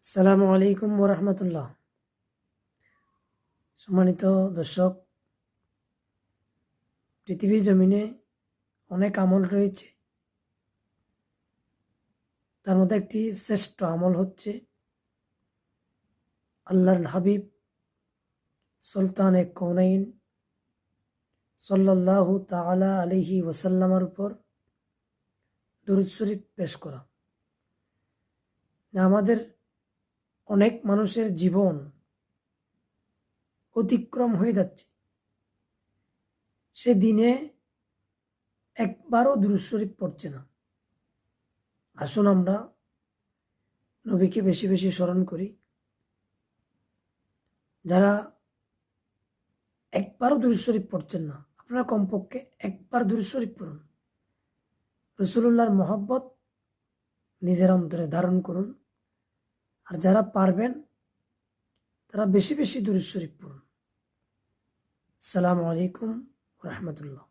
আসসালামু আলাইকুম ওরহমতুল্লাহ। সম্মানিত দর্শক, পৃথিবীর জমিনে অনেক আমল রয়েছে। তার মধ্যে একটি শ্রেষ্ঠ আমল হচ্ছে আল্লাহর হাবিব সুলতানে কৌনাইন সাল্লাল্লাহু তাআলা আলাইহি ওয়াসাল্লামের উপর দুরূদ শরীফ পেশ করা। আমাদের অনেক মানুষের জীবন অতিক্রম হয়ে যাচ্ছে, সে দিনে একবারও দুরূদ শরীফ পড়ছে না। আসুন আমরা নবীকে বেশি বেশি স্মরণ করি। যারা একবারও দুরূদ শরীফ পড়ছেন না, আপনারা কমপক্ষে একবার দুরূদ শরীফ পড়ুন। রাসূলুল্লাহর মহব্বত নিজের অন্তরে ধারণ করুন। আর যারা পারবেন তারা বেশি বেশি দুরূদ শরীফ পড়ুন। আসসালামু আলাইকুম ওয়া রাহমাতুল্লাহ।